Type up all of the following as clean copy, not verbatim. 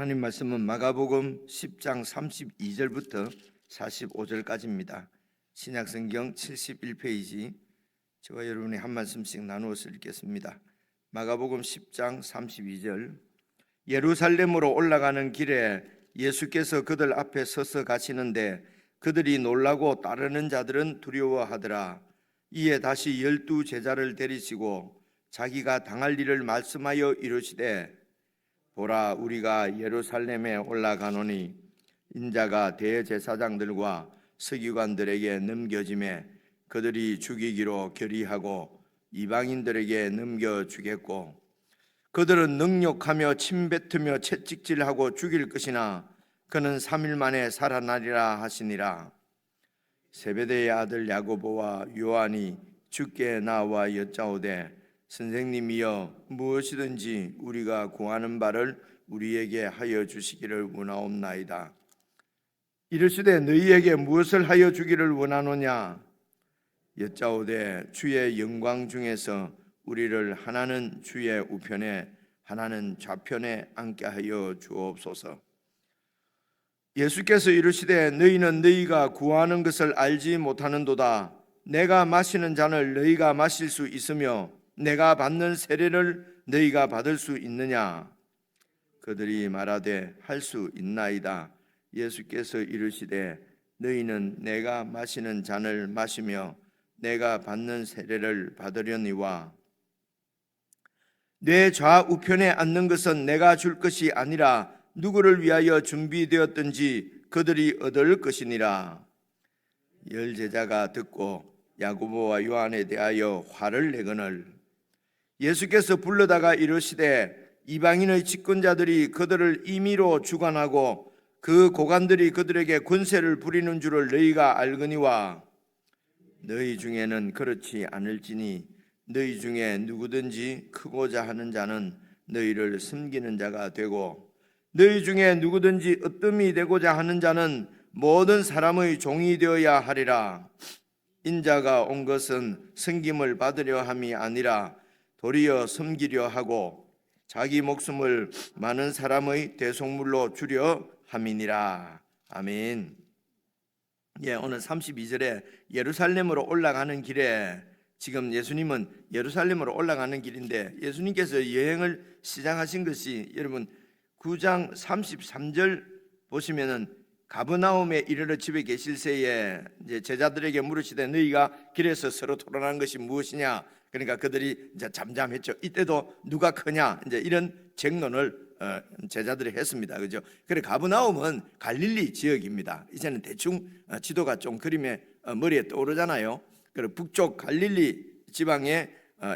하나님 말씀은 마가복음 10장 32절부터 45절까지입니다. 신약성경 71페이지 저와 여러분이 한 말씀씩 나누어서 읽겠습니다. 마가복음 10장 32절. 예루살렘으로 올라가는 길에 예수께서 그들 앞에 서서 가시는데 그들이 놀라고 따르는 자들은 두려워하더라. 이에 다시 12 제자를 데리시고 자기가 당할 일을 말씀하여 이르시되 보라, 우리가 예루살렘에 올라가노니 인자가 대제사장들과 서기관들에게 넘겨지매 그들이 죽이기로 결의하고 이방인들에게 넘겨주겠고 그들은 능욕하며 침뱉으며 채찍질하고 죽일 것이나 그는 3일 만에 살아나리라 하시니라. 세베대의 아들 야고보와 요한이 주께 나와 여짜오되 선생님이여, 무엇이든지 우리가 구하는 바를 우리에게 하여 주시기를 원하옵나이다. 이르시되 너희에게 무엇을 하여 주기를 원하노냐? 여짜오되 주의 영광 중에서 우리를 하나는 주의 우편에 하나는 좌편에 앉게 하여 주옵소서. 예수께서 이르시되 너희는 너희가 구하는 것을 알지 못하는도다. 내가 마시는 잔을 너희가 마실 수 있으며 내가 받는 세례를 너희가 받을 수 있느냐? 그들이 말하되 할 수 있나이다. 예수께서 이르시되 너희는 내가 마시는 잔을 마시며 내가 받는 세례를 받으려니와 내 좌우편에 앉는 것은 내가 줄 것이 아니라 누구를 위하여 준비되었든지 그들이 얻을 것이니라. 열 제자가 듣고 야고보와 요한에 대하여 화를 내거늘 예수께서 불러다가 이르시되 이방인의 집권자들이 그들을 임의로 주관하고 그 고관들이 그들에게 권세를 부리는 줄을 너희가 알거니와 너희 중에는 그렇지 않을지니 너희 중에 누구든지 크고자 하는 자는 너희를 섬기는 자가 되고 너희 중에 누구든지 으뜸이 되고자 하는 자는 모든 사람의 종이 되어야 하리라. 인자가 온 것은 섬김을 받으려 함이 아니라 도리어 섬기려 하고 자기 목숨을 많은 사람의 대속물로 주려 함이니라. 아멘. 오늘 32절에 예루살렘으로 올라가는 길에 지금 예수님은 예루살렘으로 올라가는 길인데 예수님께서 여행을 시작하신 것이 여러분 9장 33절 보시면은 가버나움에 이르러 집에 계실 새에 이제 제자들에게 물으시되 너희가 길에서 서로 토론한 것이 무엇이냐? 그러니까 그들이 이제 잠잠했죠. 이때도 누가 크냐? 이제 이런 쟁론을 제자들이 했습니다. 그죠? 그래 가버나움은 갈릴리 지역입니다. 이제는 대충 지도가 좀 그림에 머리에 떠오르잖아요. 그래 북쪽 갈릴리 지방에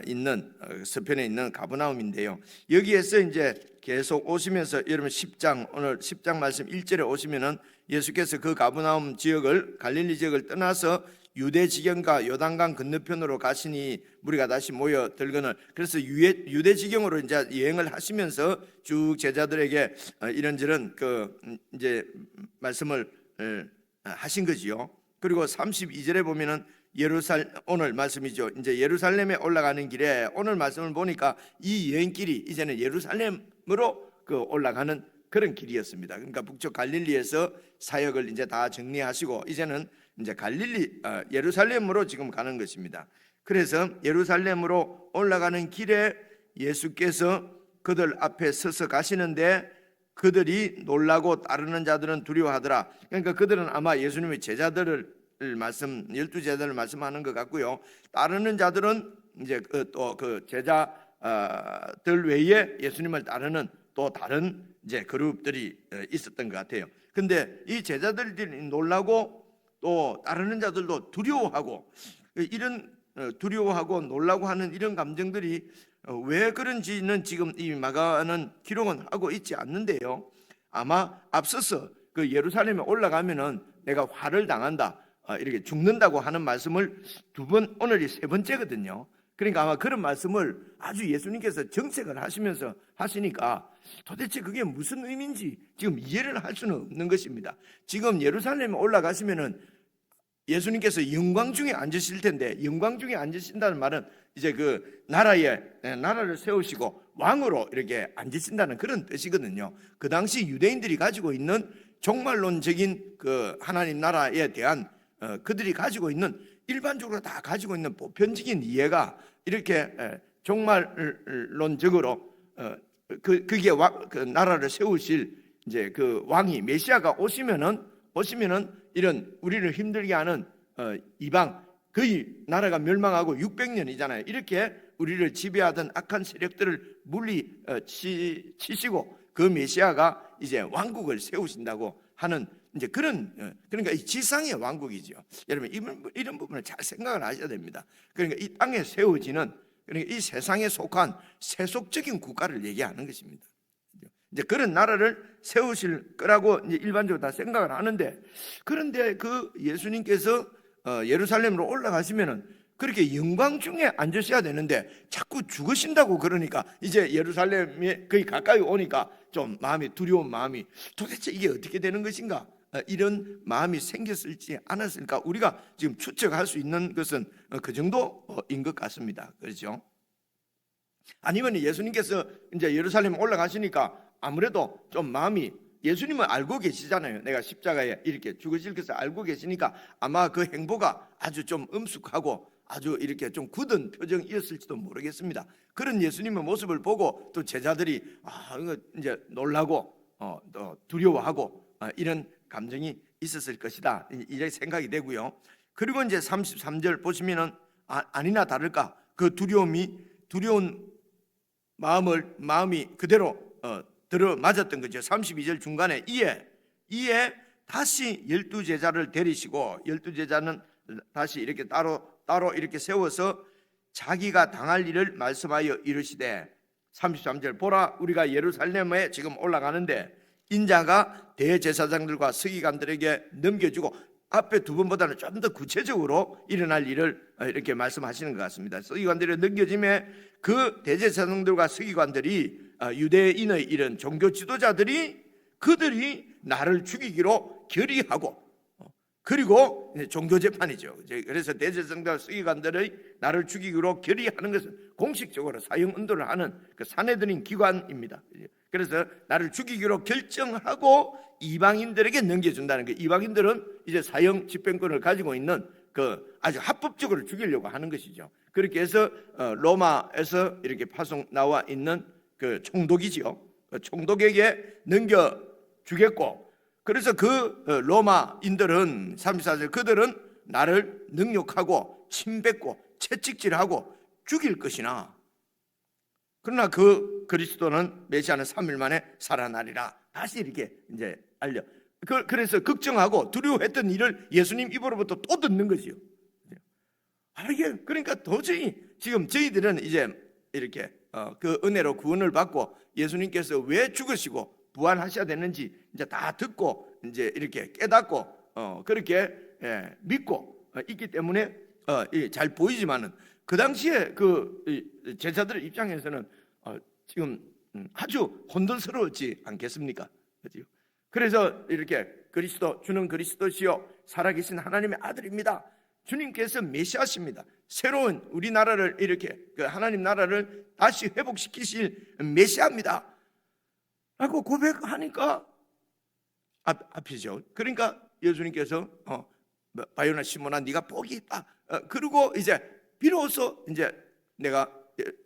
있는 서편에 있는 가버나움인데요. 여기에서 이제 계속 오시면서 여러분 10장 오늘 10장 말씀 1절에 오시면은 예수께서 그 가버나움 지역을 갈릴리 지역을 떠나서 유대 지경과 요단강 건너편으로 가시니 무리가 다시 모여 들거늘 그래서 유대 지경으로 이제 여행을 하시면서 쭉 제자들에게 이런저런 그 이제 말씀을 하신 거지요. 그리고 32절에 보면은 오늘 말씀이죠. 이제 예루살렘에 올라가는 길에 오늘 말씀을 보니까 이 여행길이 이제는 예루살렘으로 올라가는 그런 길이었습니다. 그러니까 북쪽 갈릴리에서 사역을 이제 다 정리하시고 이제는 이제 예루살렘으로 지금 가는 것입니다. 그래서 예루살렘으로 올라가는 길에 예수께서 그들 앞에 서서 가시는데 그들이 놀라고 따르는 자들은 두려워하더라. 그러니까 그들은 아마 예수님의 제자들을 12제자를 말씀하는 것 같고요. 따르는 자들은 이제 또 그 제자들 외에 예수님을 따르는 또 다른 이제 그룹들이 있었던 것 같아요. 근데 이 제자들이 놀라고 또 따르는 자들도 두려워하고 이런 두려워하고 놀라고 하는 이런 감정들이 왜 그런지는 지금 이 마가는 기록은 하고 있지 않는데요. 아마 앞서서 그 예루살렘에 올라가면은 내가 화를 당한다, 이렇게 죽는다고 하는 말씀을 두 번, 오늘이 세 번째거든요. 그러니까 아마 그런 말씀을 아주 예수님께서 정색을 하시면서 하시니까 도대체 그게 무슨 의미인지 지금 이해를 할 수는 없는 것입니다. 지금 예루살렘에 올라가시면은 예수님께서 영광 중에 앉으실 텐데 영광 중에 앉으신다는 말은 이제 그 나라를 세우시고 왕으로 이렇게 앉으신다는 그런 뜻이거든요. 그 당시 유대인들이 가지고 있는 종말론적인 그 하나님 나라에 대한 그들이 가지고 있는 일반적으로 다 가지고 있는 보편적인 이해가 이렇게 종말론적으로 그게 그 나라를 세우실 이제 그 왕이 메시아가 오시면은 이런 우리를 힘들게 하는 이방 거의 나라가 멸망하고 600년이잖아요. 이렇게 우리를 지배하던 악한 세력들을 물리치시고 그 메시아가 이제 왕국을 세우신다고 하는 이제 그러니까 이 지상의 왕국이죠. 여러분 이런 부분을 잘 생각을 하셔야 됩니다. 그러니까 이 땅에 세워지는 그러니까 이 세상에 속한 세속적인 국가를 얘기하는 것입니다. 이제 그런 나라를 세우실 거라고 이제 일반적으로 다 생각을 하는데, 그런데 그 예수님께서 예루살렘으로 올라가시면은 그렇게 영광 중에 앉으셔야 되는데 자꾸 죽으신다고 그러니까 이제 예루살렘에 거의 가까이 오니까 좀 마음이 두려운 마음이 도대체 이게 어떻게 되는 것인가 이런 마음이 생겼을지 않았을까 우리가 지금 추측할 수 있는 것은 그 정도인 것 같습니다. 그렇죠? 아니면 예수님께서 이제 예루살렘 올라가시니까 아무래도 좀 마음이 예수님은 알고 계시잖아요. 내가 십자가에 이렇게 죽으실 것을 알고 계시니까 아마 그 행보가 아주 좀 엄숙하고 아주 이렇게 좀 굳은 표정이었을지도 모르겠습니다. 그런 예수님의 모습을 보고 또 제자들이 이거 이제 놀라고 또 두려워하고 이런 감정이 있었을 것이다 이제 생각이 되고요. 그리고 이제 33절 보시면은 아니나 다를까 그 두려운 마음이 그대로 들어 맞았던 거죠. 32절 중간에 이에 다시 12제자를 데리시고 12제자는 다시 이렇게 따로 이렇게 세워서 자기가 당할 일을 말씀하여 이르시되 33절 보라 우리가 예루살렘에 지금 올라가는데 인자가 대제사장들과 서기관들에게 넘겨주고 앞에 두 번보다는 좀 더 구체적으로 일어날 일을 이렇게 말씀하시는 것 같습니다. 서기관들이 넘겨짐에 그 대제사장들과 서기관들이 유대인의 이런 종교 지도자들이 그들이 나를 죽이기로 결의하고 그리고 종교 재판이죠. 그래서 대제사장과 서기관들의 나를 죽이기로 결의하는 것은 공식적으로 사형 운동을 하는 그 사내들인 기관입니다. 그래서 나를 죽이기로 결정하고 이방인들에게 넘겨준다는 게 이방인들은 이제 사형 집행권을 가지고 있는 그 아주 합법적으로 죽이려고 하는 것이죠. 그렇게 해서 로마에서 이렇게 파송 나와 있는 그 총독이지요. 그 총독에게 넘겨주겠고 그래서 그 로마인들은 34절 그들은 나를 능욕하고 침뱉고 채찍질하고 죽일 것이나 그러나 그 그리스도는 메시아는 3일 만에 살아나리라 다시 이렇게 이제 알려. 그래서 걱정하고 두려워했던 일을 예수님 입으로부터 또 듣는 거지요. 이게 그러니까 도저히 지금 저희들은 이제 이렇게 그 은혜로 구원을 받고 예수님께서 왜 죽으시고 부활하셔야 되는지 이제 다 듣고 이제 이렇게 깨닫고 그렇게 믿고 있기 때문에 잘 보이지만은 그 당시에 그 제자들 입장에서는 지금 아주 혼돈스러웠지 않겠습니까? 그렇죠? 그래서 이렇게 주는 그리스도시요 살아계신 하나님의 아들입니다. 주님께서 메시아십니다. 새로운 우리나라를 이렇게 그 하나님 나라를 다시 회복시키실 메시아입니다. 라고 고백하니까 앞이죠. 그러니까 예수님께서 바요나 시몬아 네가 복이 있다. 그리고 이제 비로소 이제 내가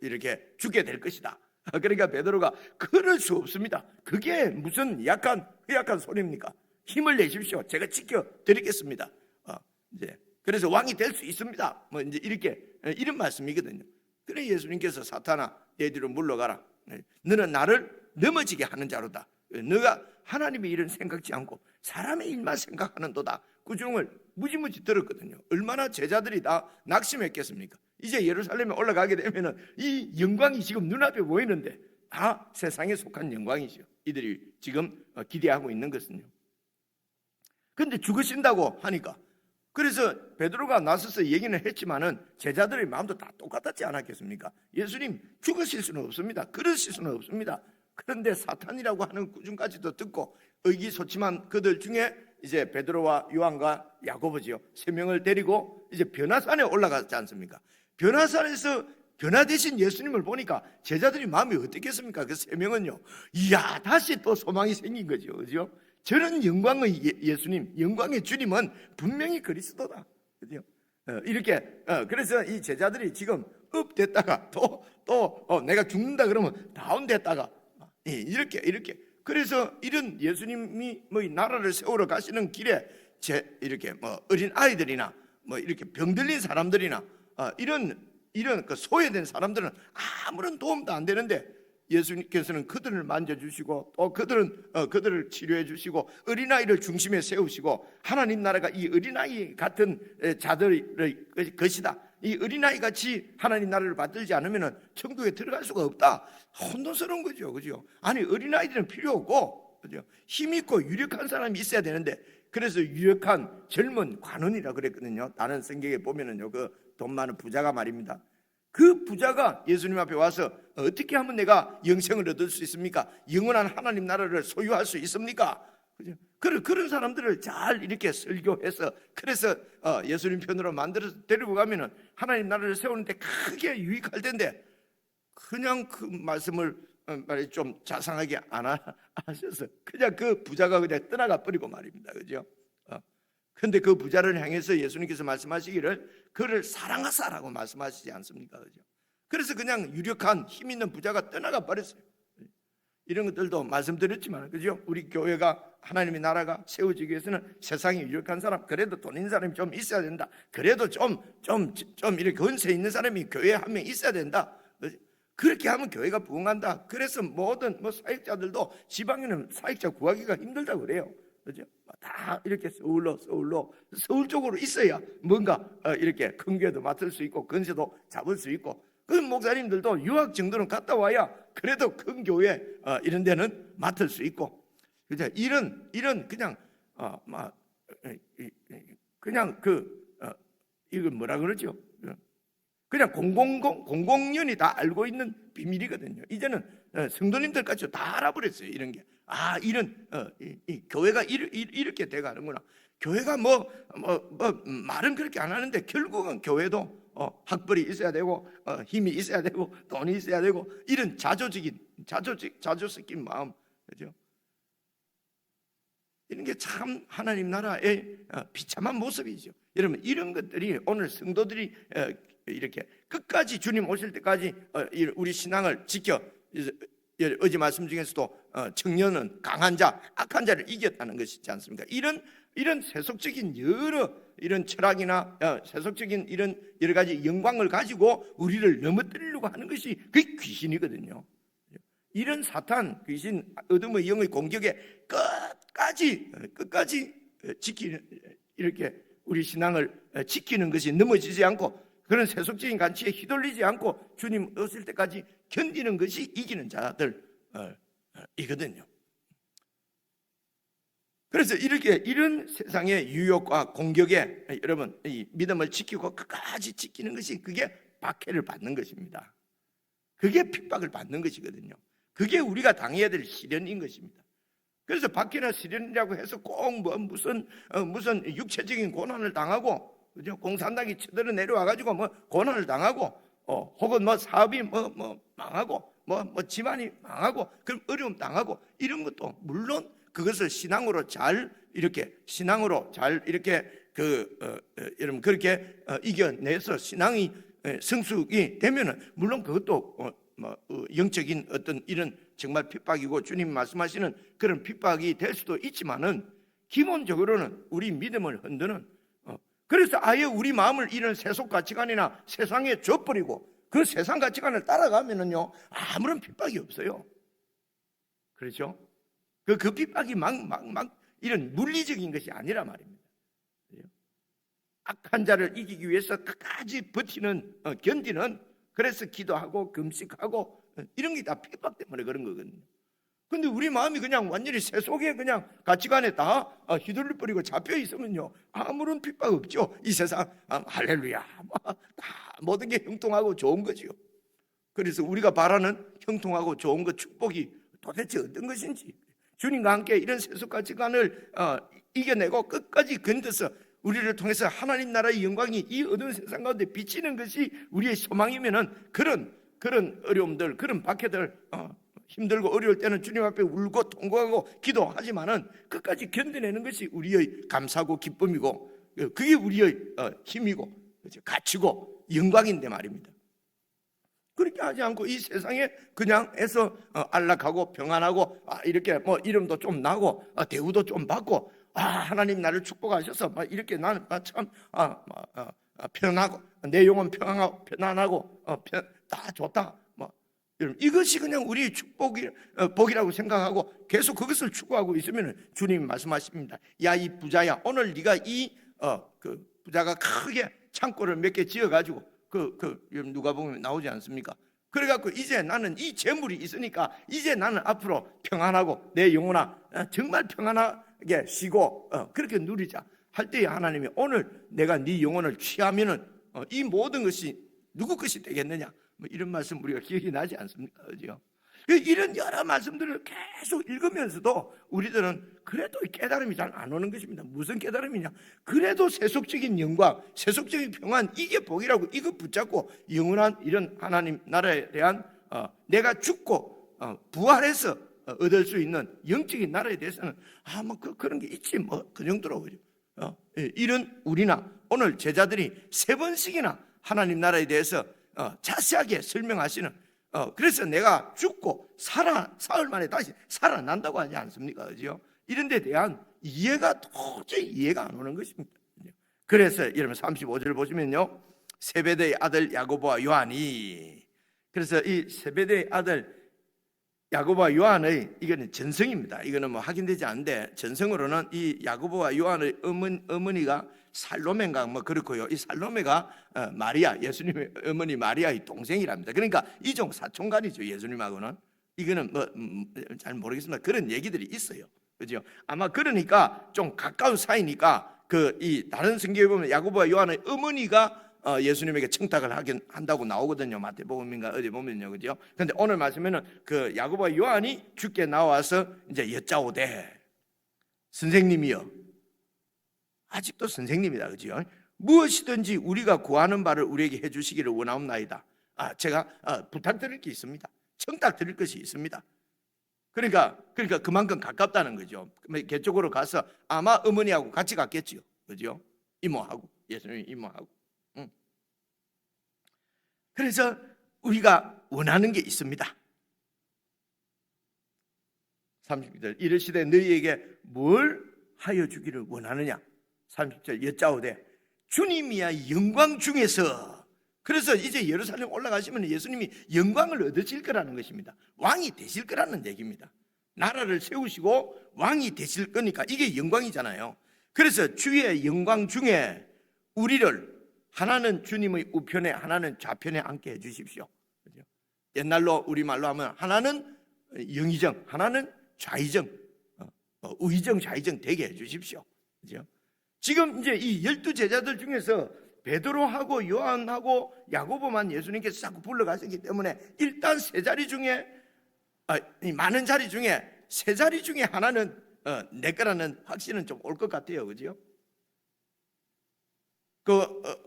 이렇게 죽게 될 것이다. 그러니까 베드로가 그럴 수 없습니다. 그게 무슨 약한 소리입니까? 힘을 내십시오. 제가 지켜 드리겠습니다. 이제 그래서 왕이 될 수 있습니다. 뭐 이제 이런 말씀이거든요. 그래 예수님께서 사탄아 내 뒤로 물러가라. 너는 나를 넘어지게 하는 자로다. 너가 하나님의 일은 생각지 않고 사람의 일만 생각하는도다. 구중을 무지무지 들었거든요. 얼마나 제자들이 다 낙심했겠습니까? 이제 예루살렘에 올라가게 되면은 이 영광이 지금 눈앞에 보이는데 다 세상에 속한 영광이죠. 이들이 지금 기대하고 있는 것은요. 그런데 죽으신다고 하니까 그래서 베드로가 나서서 얘기는 했지만은 제자들의 마음도 다 똑같았지 않았겠습니까? 예수님 죽으실 수는 없습니다. 그러실 수는 없습니다. 그런데 사탄이라고 하는 꾸중까지도 듣고 의기소침한 그들 중에 이제 베드로와 요한과 야고보지요. 세 명을 데리고 이제 변화산에 올라갔지 않습니까? 변화산에서 변화되신 예수님을 보니까 제자들이 마음이 어떻겠습니까? 그 세 명은요, 이야, 다시 또 소망이 생긴 거죠. 그죠? 저런 영광의 예수님, 영광의 주님은 분명히 그리스도다. 그죠? 이렇게, 그래서 이 제자들이 지금 업 됐다가 내가 죽는다 그러면 다운 됐다가 이렇게. 그래서 이런 예수님이 뭐 나라를 세우러 가시는 길에 이렇게 뭐 어린 아이들이나 뭐 이렇게 병들린 사람들이나 이런 그 소외된 사람들은 아무런 도움도 안 되는데 예수님께서는 그들을 만져주시고 또 그들을 치료해 주시고 어린아이를 중심에 세우시고 하나님 나라가 이 어린아이 같은 자들의 것이다. 이 어린아이 같이 하나님 나라를 받들지 않으면 천국에 들어갈 수가 없다. 혼돈스러운 거죠. 그죠? 아니, 어린아이들은 필요 없고, 그죠? 힘있고 유력한 사람이 있어야 되는데, 그래서 유력한 젊은 관원이라 그랬거든요. 다른 성경에 보면은요, 그 돈 많은 부자가 말입니다. 그 부자가 예수님 앞에 와서 어떻게 하면 내가 영생을 얻을 수 있습니까? 영원한 하나님 나라를 소유할 수 있습니까? 그죠? 그런 사람들을 잘 이렇게 설교해서, 그래서 예수님 편으로 만들어서 데리고 가면은 하나님 나라를 세우는데 크게 유익할 텐데, 그냥 그 말씀을 좀 자상하게 안 하셔서 그냥 그 부자가 그냥 떠나가 버리고 말입니다. 그죠? 근데 그 부자를 향해서 예수님께서 말씀하시기를 그를 사랑하사라고 말씀하시지 않습니까? 그죠? 그래서 그냥 유력한 힘 있는 부자가 떠나가 버렸어요. 이런 것들도 말씀드렸지만, 그죠? 우리 교회가, 하나님의 나라가 세워지기 위해서는 세상에 유력한 사람, 그래도 돈 있는 사람이 좀 있어야 된다. 그래도 좀 이렇게 건세 있는 사람이 교회에 한 명 있어야 된다. 그렇게 하면 교회가 부흥한다. 그래서 모든 사역자들도 지방에는 사역자 구하기가 힘들다고 그래요. 그죠? 다 이렇게 서울 쪽으로 있어야 뭔가 이렇게 큰 교회도 맡을 수 있고 건세도 잡을 수 있고, 그 목사님들도 유학 정도는 갔다 와야 그래도 큰 교회 이런 데는 맡을 수 있고, 그죠? 이런 그냥 이걸 뭐라 그러죠? 그냥 공공연히 다 알고 있는 비밀이거든요. 이제는 성도님들까지 다 알아버렸어요. 이런 게. 이 교회가 이렇게 돼가는구나. 교회가 말은 그렇게 안 하는데 결국은 교회도 학벌이 있어야 되고 힘이 있어야 되고 돈이 있어야 되고, 이런 자조 섞인 마음, 그죠? 이런 게 참 하나님 나라의 비참한 모습이죠. 여러분, 이런 것들이 오늘 성도들이 이렇게 끝까지 주님 오실 때까지 우리 신앙을 지켜, 어제 말씀 중에서도 청년은 강한 자, 악한 자를 이겼다는 것이지 않습니까? 이런 세속적인 이런 철학이나 세속적인 이런 여러 가지 영광을 가지고 우리를 넘어뜨리려고 하는 것이 그게 귀신이거든요. 이런 사탄, 귀신, 어둠의 영의 공격에 끝까지 지키는, 이렇게 우리 신앙을 지키는 것이 넘어지지 않고 그런 세속적인 가치에 휘둘리지 않고 주님 오실 때까지 견디는 것이 이기는 자들이거든요. 그래서 이런 세상의 유혹과 공격에 여러분 이 믿음을 지키고 끝까지 지키는 것이, 그게 박해를 받는 것입니다. 그게 핍박을 받는 것이거든요. 그게 우리가 당해야 될 시련인 것입니다. 그래서 박해나 시련이라고 해서 꼭 무슨 육체적인 고난을 당하고, 그죠? 공산당이 쳐들어 내려와가지고 고난을 당하고, 혹은 사업이 망하고, 집안이 망하고, 그럼 어려움 당하고, 이런 것도 물론 그것을 신앙으로 잘 이렇게 여러분 그렇게 이겨내서 신앙이 성숙이 되면은 물론 그것도 영적인 어떤 이런 정말 핍박이고 주님 말씀하시는 그런 핍박이 될 수도 있지만은, 기본적으로는 우리 믿음을 흔드는, 그래서 아예 우리 마음을 이런 세속 가치관이나 세상에 줘버리고 그 세상 가치관을 따라가면은요 아무런 핍박이 없어요. 그렇죠? 그 핍박이 이런 물리적인 것이 아니라 말입니다. 악한 자를 이기기 위해서 끝까지 버티는, 견디는, 그래서 기도하고 금식하고 이런 게 다 핍박 때문에 그런 거거든요. 근데 우리 마음이 그냥 완전히 세속에 그냥 가치관에 다 휘둘려 버리고 잡혀 있으면요 아무런 핍박 없죠. 이 세상 할렐루야 다 모든 게 형통하고 좋은 거죠. 그래서 우리가 바라는 형통하고 좋은 것, 축복이 도대체 어떤 것인지, 주님과 함께 이런 세속 가치관을 이겨내고 끝까지 견뎌서 우리를 통해서 하나님 나라의 영광이 이 어두운 세상 가운데 비치는 것이 우리의 소망이면은 그런 어려움들, 그런 박해들, 힘들고 어려울 때는 주님 앞에 울고 통곡하고 기도하지만은 끝까지 견뎌내는 것이 우리의 감사고 기쁨이고, 그게 우리의 힘이고, 그렇죠? 가치고 영광인데 말입니다. 그렇게 하지 않고 이 세상에 그냥 해서 안락하고 평안하고, 이렇게 뭐 이름도 좀 나고 대우도 좀 받고, 하나님 나를 축복하셔서 이렇게 나는 참 편하고, 내 영혼 평안하고 편안하고 다 좋다, 이것이 그냥 우리의 복이라고 생각하고 계속 그것을 추구하고 있으면 주님이 말씀하십니다. 야, 이 부자야, 오늘 네가 그 부자가 크게 창고를 몇 개 지어가지고 누가 보면 나오지 않습니까? 그래갖고 이제 나는 이 재물이 있으니까 이제 나는 앞으로 평안하고 내 영혼아 정말 평안하게 쉬고 그렇게 누리자 할 때에 하나님이 오늘 내가 네 영혼을 취하면은 이 모든 것이 누구 것이 되겠느냐, 이런 말씀 우리가 기억이 나지 않습니까? 그죠? 이런 여러 말씀들을 계속 읽으면서도 우리들은 그래도 깨달음이 잘 안 오는 것입니다. 무슨 깨달음이냐? 그래도 세속적인 영광, 세속적인 평안, 이게 복이라고 이거 붙잡고 영원한 이런 하나님 나라에 대한 내가 죽고 부활해서 얻을 수 있는 영적인 나라에 대해서는 그런 게 있지 그 정도로. 그죠? 이런 우리나 오늘 제자들이 3번씩이나 하나님 나라에 대해서 자세하게 설명하시는, 그래서 내가 죽고 사흘 만에 다시 살아난다고 하지 않습니까? 그죠? 이런 데 대한 이해가 도저히 이해가 안 오는 것입니다. 그래서 여러분 35절 보시면요, 세베대의 아들 야고보와 요한이, 그래서 이 세베대의 아들 야고보와 요한의 이거는 전성입니다. 이거는 확인되지 않는데 전성으로는 이 야고보와 요한의 어머니가 살로메인가 그렇고요. 이 살로메가 마리아, 예수님의 어머니 마리아의 동생이랍니다. 그러니까 이종 사촌간이죠, 예수님하고는. 이거는 잘 모르겠습니다. 그런 얘기들이 있어요. 그죠? 아마 그러니까 좀 가까운 사이니까 이 다른 성경에 보면 야고보와 요한의 어머니가 예수님에게 청탁을 한다고 나오거든요. 마태복음인가 어디 보면요, 그죠? 그런데 오늘 말씀에는 그 야고보와 요한이 주께 나와서 이제 여짜오되, 선생님이여, 아직도 선생님이다, 그죠? 무엇이든지 우리가 구하는 바를 우리에게 해주시기를 원하옵나이다. 제가 부탁드릴 게 있습니다. 청탁드릴 것이 있습니다. 그러니까 그만큼 가깝다는 거죠. 그쪽으로 가서 아마 어머니하고 같이 갔겠지요, 그죠? 이모하고, 예수님 이모하고. 그래서 우리가 원하는 게 있습니다. 30절 이르시되 너희에게 뭘 하여 주기를 원하느냐. 30절 여짜오되 주님이야 영광 중에서. 그래서 이제 예루살렘 올라가시면 예수님이 영광을 얻으실 거라는 것입니다. 왕이 되실 거라는 얘기입니다. 나라를 세우시고 왕이 되실 거니까 이게 영광이잖아요. 그래서 주의 영광 중에 우리를, 하나는 주님의 우편에 하나는 좌편에 앉게 해주십시오. 그죠? 옛날로 우리말로 하면 하나는 영의정, 하나는 좌의정, 의정 좌의정 되게 해주십시오. 그죠? 지금 이제 이 12제자들 중에서 베드로하고 요한하고 야고보만 예수님께서 자꾸 불러가시기 때문에 일단 세 자리 중에 많은 자리 중에 세 자리 중에 하나는 내 거라는 확신은 좀 올 것 같아요. 그죠?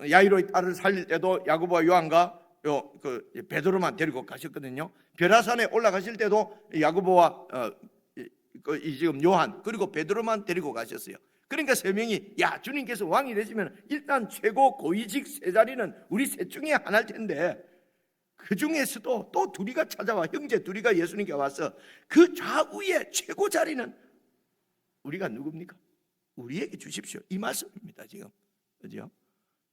야이로의 딸을 살릴 때도 야고보와 요한과 베드로만 데리고 가셨거든요. 벼라산에 올라가실 때도 야고보와 지금 요한 그리고 베드로만 데리고 가셨어요. 그러니까 세 명이 주님께서 왕이 되시면 일단 최고 고위직 세 자리는 우리 셋 중에 하나일 텐데, 그 중에서도 또 둘이가 찾아와, 형제 둘이가 예수님께 와서 그 좌우의 최고 자리는 우리가 누굽니까? 우리에게 주십시오, 이 말씀입니다 지금. 그죠?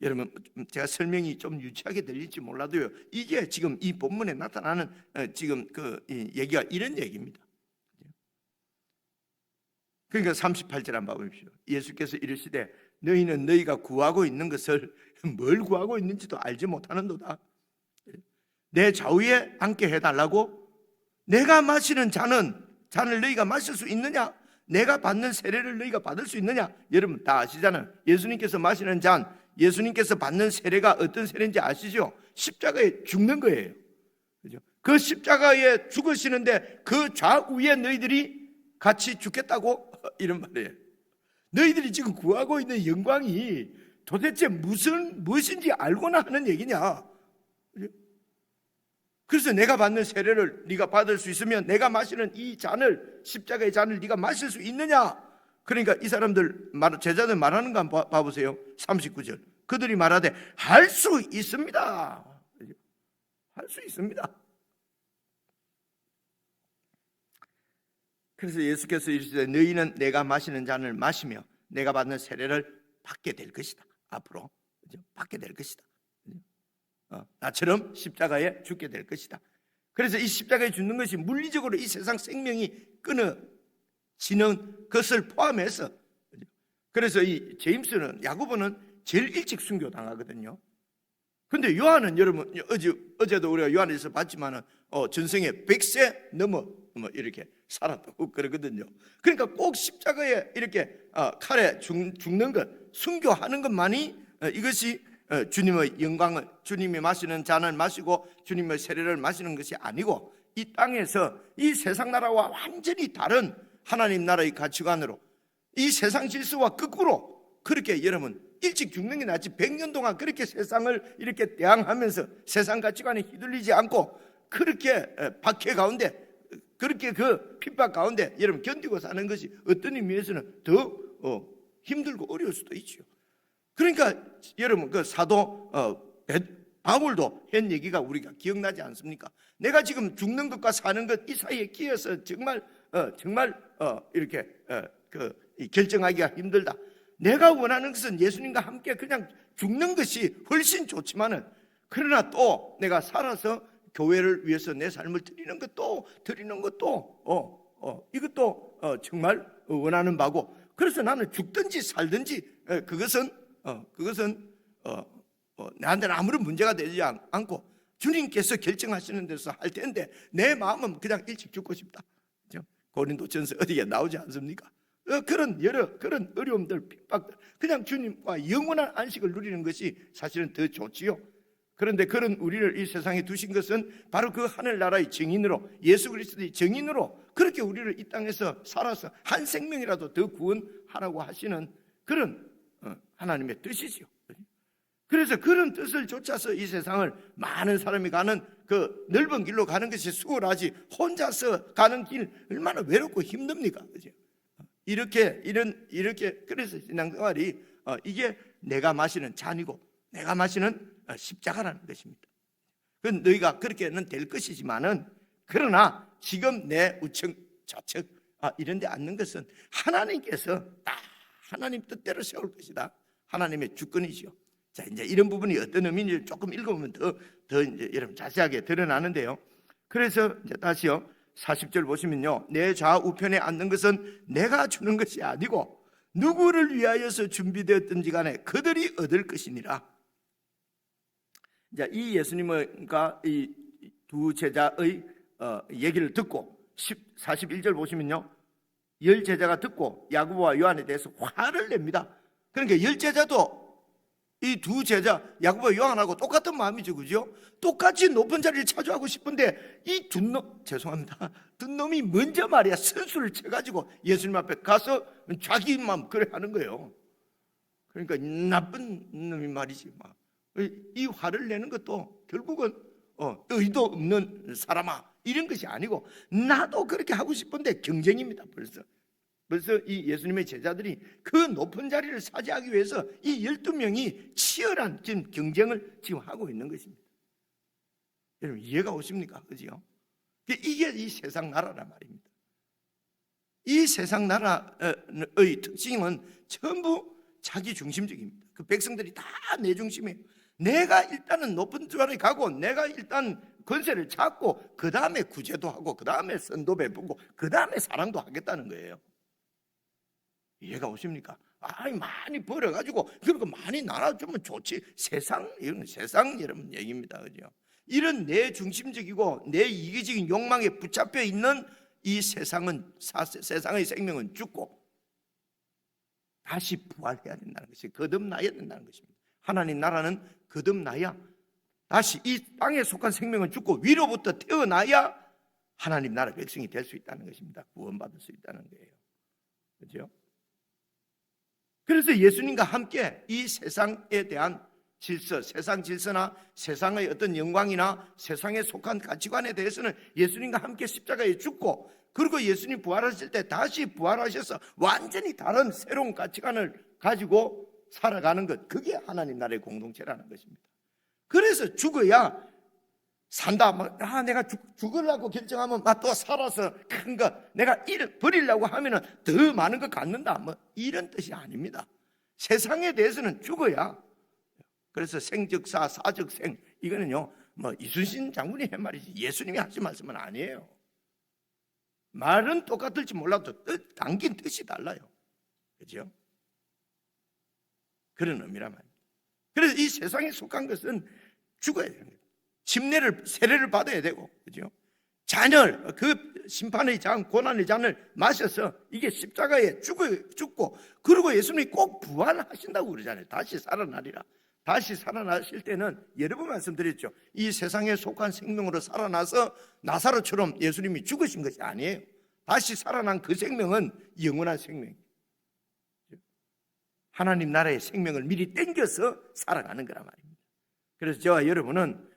여러분, 제가 설명이 좀 유치하게 들릴지 몰라도요, 이게 지금 이 본문에 나타나는 지금 이 얘기가 이런 얘기입니다. 그러니까 38절 한번 봐보십시오. 예수께서 이르시되 너희는 너희가 구하고 있는 것을 뭘 구하고 있는지도 알지 못하는도다. 내 좌우에 앉게 해달라고? 내가 마시는 잔을 너희가 마실 수 있느냐? 내가 받는 세례를 너희가 받을 수 있느냐? 여러분 다 아시잖아요. 예수님께서 마시는 잔, 예수님께서 받는 세례가 어떤 세례인지 아시죠? 십자가에 죽는 거예요. 그죠? 그 십자가에 죽으시는데 그 좌우에 너희들이 같이 죽겠다고? 이런 말이에요. 너희들이 지금 구하고 있는 영광이 도대체 무엇인지 알고나 하는 얘기냐? 그래서 내가 받는 세례를 네가 받을 수 있으면 내가 마시는 이 잔을, 십자가의 잔을 네가 마실 수 있느냐? 그러니까 이 사람들, 제자들 말하는 거 한번 봐보세요. 39절. 그들이 말하되 할 수 있습니다. 할 수 있습니다. 그래서 예수께서 이르시되 너희는 내가 마시는 잔을 마시며 내가 받는 세례를 받게 될 것이다. 앞으로 받게 될 것이다. 나처럼 십자가에 죽게 될 것이다. 그래서 이 십자가에 죽는 것이 물리적으로 이 세상 생명이 끊어지는 것을 포함해서, 그래서 이 제임스는, 야고보는 제일 일찍 순교당하거든요. 근데 요한은, 여러분 어제도 우리가 요한에서 봤지만은 전생에 100세 넘어 이렇게 살았다고 그러거든요. 그러니까 꼭 십자가에 이렇게 칼에 죽는 것, 순교하는 것만이 이것이 주님의 영광을, 주님이 마시는 잔을 마시고 주님의 세례를 마시는 것이 아니고, 이 땅에서 이 세상 나라와 완전히 다른 하나님 나라의 가치관으로, 이 세상 질서와 거꾸로 그렇게, 여러분 일찍 죽는 게 낫지 100년 동안 그렇게 세상을 이렇게 대항하면서 세상 가치관에 휘둘리지 않고 그렇게 박해 가운데, 그렇게 그 핍박 가운데 여러분 견디고 사는 것이 어떤 의미에서는 더 힘들고 어려울 수도 있죠. 그러니까 여러분 그 사도 바울도 한 얘기가 우리가 기억나지 않습니까? 내가 지금 죽는 것과 사는 것 이 사이에 끼어서 정말 이렇게 결정하기가 힘들다. 내가 원하는 것은 예수님과 함께 그냥 죽는 것이 훨씬 좋지만은, 그러나 또 내가 살아서 교회를 위해서 내 삶을 드리는 것도 이것도 정말 원하는 바고, 그래서 나는 죽든지 살든지 그것은 나한테는 아무런 문제가 되지 않고 주님께서 결정하시는 데서 할 텐데, 내 마음은 그냥 일찍 죽고 싶다. 고린도전서 어디에 나오지 않습니까? 그런 어려움들, 핍박들, 그냥 주님과 영원한 안식을 누리는 것이 사실은 더 좋지요. 그런데 그런 우리를 이 세상에 두신 것은 바로 그 하늘나라의 증인으로, 예수 그리스도의 증인으로 그렇게 우리를 이 땅에서 살아서 한 생명이라도 더 구원하라고 하시는 그런 하나님의 뜻이지요. 그래서 그런 뜻을 좇아서 이 세상을 많은 사람이 가는 그 넓은 길로 가는 것이 수월하지, 혼자서 가는 길 얼마나 외롭고 힘듭니까? 그죠? 이렇게 그래서 신앙생활이 이게 내가 마시는 잔이고 내가 마시는 십자가라는 것입니다. 그건 너희가 그렇게는 될 것이지만은, 그러나 지금 내 우측 좌측 이런 데 앉는 것은 하나님께서 다 하나님 뜻대로 세울 것이다. 하나님의 주권이지요. 자, 이제 이런 부분이 어떤 의미인지 조금 읽어보면 더 이제 여러분 자세하게 드러나는데요. 그래서 이제 다시요, 40절 보시면요, 내 좌우편에 앉는 것은 내가 주는 것이 아니고 누구를 위하여서 준비되었든지 간에 그들이 얻을 것이니라. 자, 이 예수님과 이 두 제자의 얘기를 듣고 41절 보시면요, 10제자가 듣고 야고보와 요한에 대해서 화를 냅니다. 그러니까 10제자도 이 두 제자 야고보와 요한하고 똑같은 마음이죠, 그죠? 똑같이 높은 자리를 차지하고 싶은데 이 두 놈이 먼저 말이야 선수를 쳐가지고 예수님 앞에 가서 자기만 그래 하는 거예요. 그러니까 나쁜 놈이 말이지. 이 화를 내는 것도 결국은 의도 없는 사람아 이런 것이 아니고, 나도 그렇게 하고 싶은데 경쟁입니다. 벌써 이 예수님의 제자들이 그 높은 자리를 차지하기 위해서 이 12명이 치열한 지금 경쟁을 지금 하고 있는 것입니다. 여러분 이해가 오십니까? 그죠? 이게 이 세상 나라란 말입니다. 이 세상 나라의 특징은 전부 자기 중심적입니다. 그 백성들이 다 내 중심이에요. 내가 일단은 높은 자리에 가고 내가 일단 권세를 잡고 그 다음에 구제도 하고 그 다음에 선도 베푸고 그 다음에 사랑도 하겠다는 거예요. 이해가 오십니까? 많이 벌어가지고 그리고 많이 나눠주면 좋지. 이런 세상 여러분 얘기입니다. 그죠? 이런 내 중심적이고 내 이기적인 욕망에 붙잡혀 있는 이 세상의 생명은 죽고 다시 부활해야 된다는 것이, 거듭나야 된다는 것입니다. 하나님 나라는 거듭나야, 다시 이 땅에 속한 생명은 죽고 위로부터 태어나야 하나님 나라 백성이 될 수 있다는 것입니다. 구원받을 수 있다는 거예요. 그렇죠? 그래서 예수님과 함께 이 세상에 대한 질서, 세상 질서나 세상의 어떤 영광이나 세상에 속한 가치관에 대해서는 예수님과 함께 십자가에 죽고, 그리고 예수님 부활하실 때 다시 부활하셔서 완전히 다른 새로운 가치관을 가지고 살아가는 것, 그게 하나님 나라의 공동체라는 것입니다. 그래서 죽어야 산다. 내가 죽으려고 결정하면 또 살아서 큰 거, 내가 버리려고 하면 더 많은 거 갖는다, 이런 뜻이 아닙니다. 세상에 대해서는 죽어야. 그래서 생즉사 사즉생, 이거는요 이순신 장군이 한 말이지 예수님이 하신 말씀은 아니에요. 말은 똑같을지 몰라도 담긴 뜻이 달라요. 그렇죠? 그런 의미란 말입니다. 그래서 이 세상에 속한 것은 죽어야 되는 거예요. 세례를 받아야 되고, 그죠? 잔을, 그 심판의 잔, 고난의 잔을 마셔서 이게 십자가에 죽고, 그리고 예수님이 꼭 부활하신다고 그러잖아요. 다시 살아나리라. 다시 살아나실 때는 여러 번 말씀드렸죠. 이 세상에 속한 생명으로 살아나서 나사로처럼 예수님이 죽으신 것이 아니에요. 다시 살아난 그 생명은 영원한 생명이에요. 하나님 나라의 생명을 미리 땡겨서 살아가는 거란 말입니다. 그래서 저와 여러분은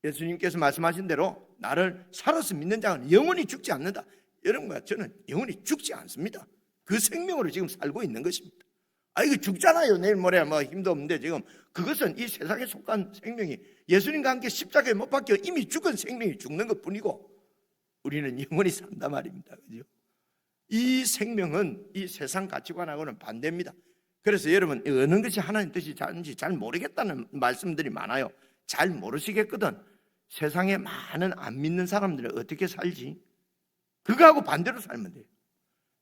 예수님께서 말씀하신 대로 나를 살아서 믿는 자는 영원히 죽지 않는다. 여러분과 저는 영원히 죽지 않습니다. 그 생명으로 지금 살고 있는 것입니다. 이거 죽잖아요. 내일 모레 힘도 없는데, 지금 그것은 이 세상에 속한 생명이 예수님과 함께 십자가에 못 박혀 이미 죽은 생명이 죽는 것 뿐이고, 우리는 영원히 산다 말입니다. 그죠? 이 생명은 이 세상 가치관하고는 반대입니다. 그래서 여러분, 어느 것이 하나님 뜻인지 잘 모르겠다는 말씀들이 많아요. 잘 모르시겠거든. 세상에 많은 안 믿는 사람들은 어떻게 살지? 그거하고 반대로 살면 돼요.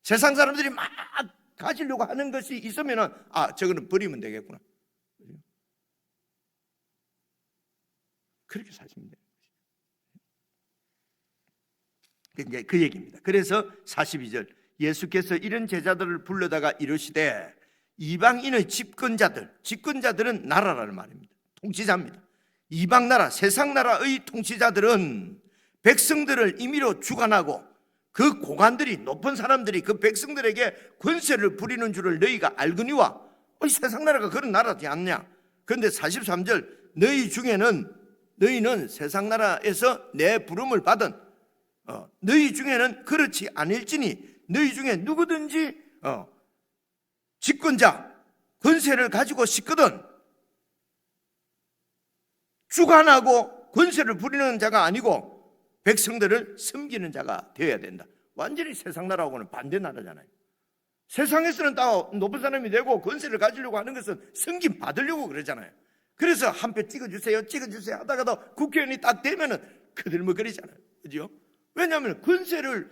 세상 사람들이 막 가지려고 하는 것이 있으면은 저거는 버리면 되겠구나. 그렇게 사시면 돼요. 이제 그 얘기입니다. 그래서 42절, 예수께서 이런 제자들을 불러다가 이르시되 이방인의 집권자들은 나라라는 말입니다. 통치자입니다. 이방 나라, 세상 나라의 통치자들은 백성들을 임의로 주관하고 그 고관들이, 높은 사람들이 그 백성들에게 권세를 부리는 줄을 너희가 알거니와. 세상 나라가 그런 나라지 않냐? 그런데 43절, 너희는 세상 나라에서 내 부름을 받은 너희 중에는 그렇지 아닐지니 너희 중에 누구든지 집권자, 권세를 가지고 싶거든 주관하고 권세를 부리는 자가 아니고 백성들을 섬기는 자가 되어야 된다. 완전히 세상 나라하고는 반대 나라잖아요. 세상에서는 다 높은 사람이 되고 권세를 가지려고 하는 것은 섬김 받으려고 그러잖아요. 그래서 한 표 찍어주세요 하다가도 국회의원이 딱 되면은 그들먹거리잖아요. 그죠? 왜냐하면 권세를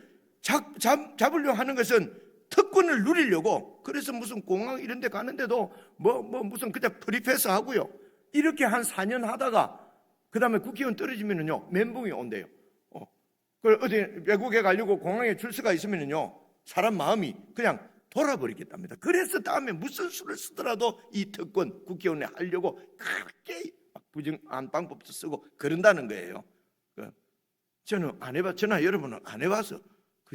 잡으려고 하는 것은 특권을 누리려고. 그래서 무슨 공항 이런 데 가는데도 무슨 그냥 프리패스 하고요. 이렇게 한 4년 하다가 그 다음에 국회의원 떨어지면은요 멘붕이 온대요. 어디 외국에 가려고 공항에 줄 서가 있으면은요 사람 마음이 그냥 돌아버리겠답니다. 그래서 다음에 무슨 수를 쓰더라도 이 특권 국회의원에 하려고 그렇게 부정한 방법도 쓰고 그런다는 거예요. 저는 안 해봤, 저나 여러분은 안 해봐서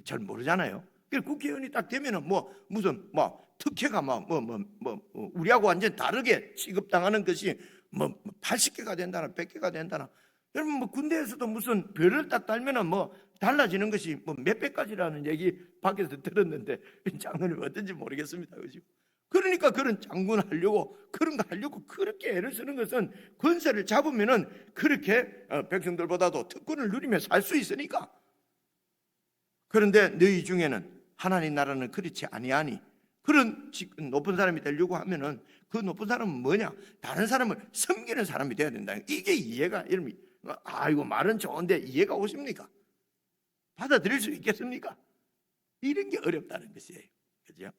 잘 모르잖아요. 국회의원이 딱 되면은 무슨 특혜가 우리하고 완전 다르게 취급당하는 것이 80개가 된다나 100개가 된다나. 여러분 군대에서도 무슨 별을 딱 달면은 달라지는 것이 몇백 가지라는 얘기 밖에서 들었는데 장군이 어떤지 모르겠습니다. 그죠? 그러니까 그런 장군 하려고 그런 거 하려고 그렇게 애를 쓰는 것은 권세를 잡으면은 그렇게 백성들보다도 특권을 누리며 살 수 있으니까. 그런데 너희 중에는 하나님 나라는 그렇지 아니하니. 그런 높은 사람이 되려고 하면은 그 높은 사람은 뭐냐? 다른 사람을 섬기는 사람이 돼야 된다. 이게 이해가, 여러분, 이거 말은 좋은데 이해가 오십니까? 받아들일 수 있겠습니까? 이런 게 어렵다는 것이에요. 그죠?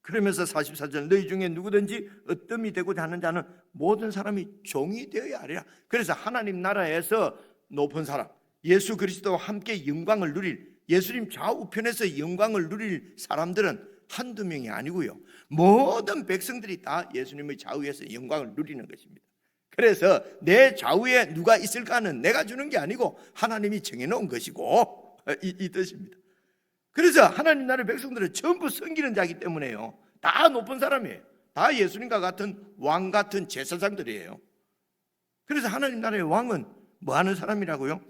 그러면서 44절, 너희 중에 누구든지 어뜸이 되고자 하는 자는 모든 사람이 종이 되어야 하리라. 그래서 하나님 나라에서 높은 사람, 예수 그리스도와 함께 영광을 누릴, 예수님 좌우편에서 영광을 누릴 사람들은 한두 명이 아니고요, 모든 백성들이 다 예수님의 좌우에서 영광을 누리는 것입니다. 그래서 내 좌우에 누가 있을까는 내가 주는 게 아니고 하나님이 정해놓은 것이고, 이 뜻입니다. 그래서 하나님 나라의 백성들은 전부 섬기는 자이기 때문에요. 다 높은 사람이에요. 다 예수님과 같은 왕 같은 제사장들이에요. 그래서 하나님 나라의 왕은 뭐 하는 사람이라고요?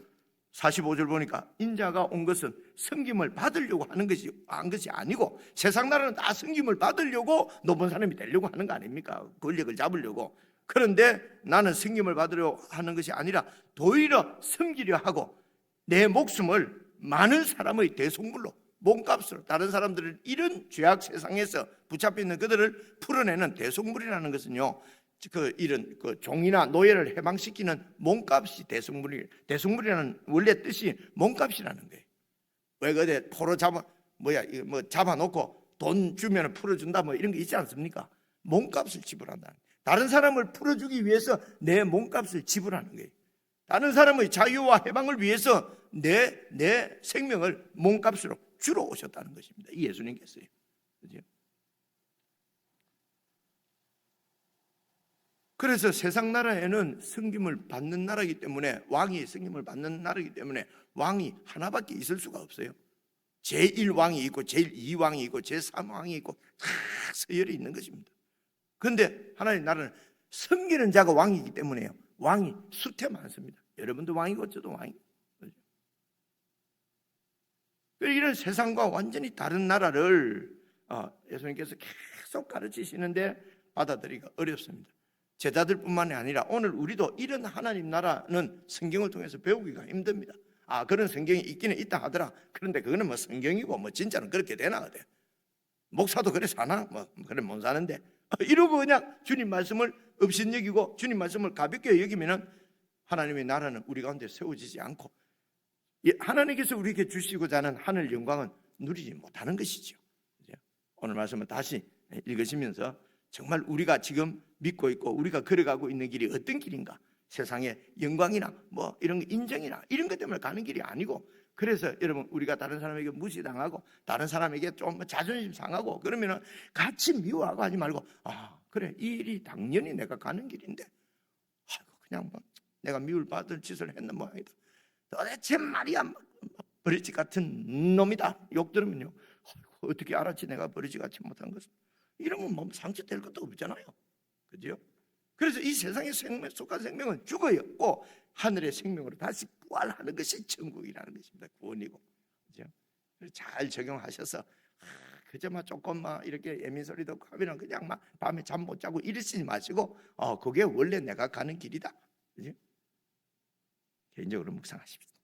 45절 보니까 인자가 온 것은 섬김을 받으려고 하는 것이 아니고, 세상 나라는 다 섬김을 받으려고 높은 사람이 되려고 하는 거 아닙니까? 권력을 잡으려고. 그런데 나는 섬김을 받으려고 하는 것이 아니라 도리어 섬기려 하고 내 목숨을 많은 사람의 대속물로, 몸값으로, 다른 사람들을 이런 죄악 세상에서 붙잡혀 있는 그들을 풀어내는 대속물이라는 것은요, 이런 종이나 노예를 해방시키는 몸값이 대속물이라는 원래 뜻이 몸값이라는 거예요. 왜 그래 포로 잡아놓고 돈 주면 풀어준다 뭐 이런 게 있지 않습니까? 몸값을 지불한다. 다른 사람을 풀어주기 위해서 내 몸값을 지불하는 거예요. 다른 사람의 자유와 해방을 위해서 내 생명을 몸값으로 주러 오셨다는 것입니다. 이 예수님께서요. 그죠? 그래서 세상 나라에는 섬김을 받는 나라이기 때문에, 왕이 섬김을 받는 나라이기 때문에 왕이 하나밖에 있을 수가 없어요. 제1왕이 있고 제2왕이 있고 제3왕이 있고 다 서열이 있는 것입니다. 그런데 하나님 나라는 섬기는 자가 왕이기 때문에요, 왕이 수태 많습니다. 여러분도 왕이고 저도 왕이고. 이런 세상과 완전히 다른 나라를 예수님께서 계속 가르치시는데 받아들이기가 어렵습니다. 제자들뿐만이 아니라 오늘 우리도 이런 하나님 나라는 성경을 통해서 배우기가 힘듭니다. 그런 성경이 있기는 있다 하더라. 그런데 그거는 뭐 성경이고 뭐 진짜는 그렇게 되나 그래. 목사도 그래 사나? 뭐 그래 못 사는데. 이러고 그냥 주님 말씀을 업신여기고 주님 말씀을 가볍게 여기면은 하나님의 나라는 우리 가운데 세워지지 않고 하나님께서 우리에게 주시고자 하는 하늘 영광은 누리지 못하는 것이죠. 오늘 말씀을 다시 읽으시면서 정말 우리가 지금 믿고 있고 우리가 걸어가고 있는 길이 어떤 길인가, 세상의 영광이나 뭐 이런 인정이나 이런 것 때문에 가는 길이 아니고, 그래서 여러분 우리가 다른 사람에게 무시당하고 다른 사람에게 좀 자존심 상하고 그러면은 같이 미워하고 하지 말고 그래 이 일이 당연히 내가 가는 길인데 그냥 뭐 내가 미울 받을 짓을 했는 모양이다. 도대체 말이야 버리지 같은 놈이다. 욕 들으면요 어떻게 알았지 내가 버리지 같이 못한 것을. 이러면 뭐 상처될 것도 없잖아요. 그죠? 그래서 이 세상의 생명, 속한 생명은 죽어있고 하늘의 생명으로 다시 부활하는 것이 천국이라는 것입니다. 구원이고. 그죠? 잘 적용하셔서 그저 막 조금 막 이렇게 예민 소리 듣고 하면 그냥 막 밤에 잠 못 자고 이러시지 마시고 그게 원래 내가 가는 길이다. 그죠? 개인적으로 묵상하십시오.